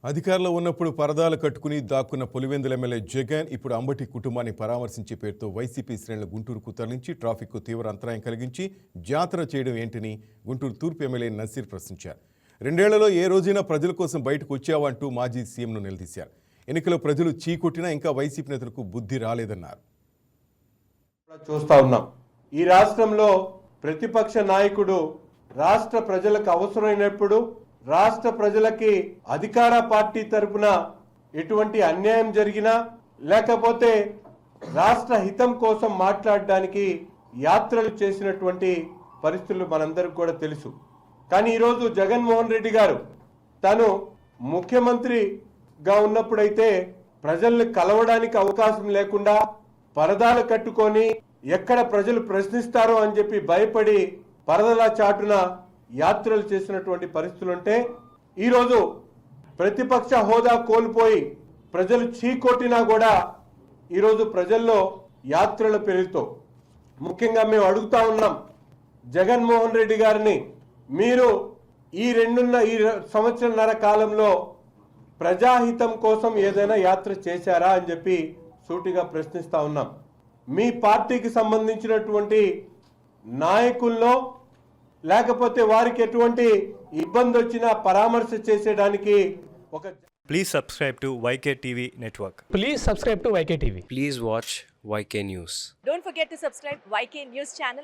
అధికారంలో ఉన్నప్పుడు పరదాలు కట్టుకుని దాక్కున్న పులివెందుల ఎమ్మెల్యే జగన్ ఇప్పుడు అంబటి కుటుంబాన్ని పరామర్శించే పేరుతో వైసీపీ శ్రేణులు గుంటూరుకు తరలించి ట్రాఫిక్కు తీవ్ర అంతరాయం కలిగించి జాతర చేయడం ఏంటని గుంటూరు తూర్పు ఎమ్మెల్యే నసీర్ ప్రశ్నించారు. 2 ఏళ్లలో ఏ రోజైనా ప్రజల కోసం బయటకు వచ్చావంటూ మాజీ సీఎంను నిలదీశారు. ఎన్నికల్లో ప్రజలు చీకొట్టినా ఇంకా వైసీపీ నేతలకు బుద్ధి రాలేదన్నారు. చూస్తా ఉన్నాం, ఈ రాష్ట్రంలో ప్రతిపక్ష నాయకుడు రాష్ట్ర ప్రజలకు అవసరమైనప్పుడు రాష్ట్ర ప్రజలకి అధికార పార్టీ తరపున ఎటువంటి అన్యాయం జరిగినా లేకపోతే రాష్ట్ర హితం కోసం మాట్లాడడానికి యాత్రలు చేసినటువంటి పరిస్థితులు మనందరికి కూడా తెలుసు. కానీ ఈరోజు జగన్మోహన్ రెడ్డి గారు తను ముఖ్యమంత్రిగా ఉన్నప్పుడైతే ప్రజల్ని కలవడానికి అవకాశం లేకుండా పరదాలు కట్టుకొని ఎక్కడ ప్రజలు ప్రశ్నిస్తారో అని చెప్పి భయపడి పరదల చాటున యాత్రలు చేసినటువంటి పరిస్థితులుంటే ఈరోజు ప్రతిపక్ష హోదా కోల్పోయి ప్రజలు చీకొట్టినా కూడా ఈరోజు ప్రజల్లో యాత్రల పేరుతో ముఖ్యంగా మేము అడుగుతా ఉన్నాం, జగన్మోహన్ రెడ్డి గారిని మీరు ఈ సంవత్సరన్నర కాలంలో ప్రజాహితం కోసం ఏదైనా యాత్ర చేశారా అని చెప్పి సూటిగా ప్రశ్నిస్తా ఉన్నాం. మీ పార్టీకి సంబంధించినటువంటి నాయకుల్లో లేకపోతే వారికి ఎటువంటి ఇబ్బంది వచ్చినా పరామర్శ చేసేయడానికి ఒక Please subscribe to YK TV Network. Please subscribe to YK TV. Please watch YK News. Don't forget to subscribe YK News channel.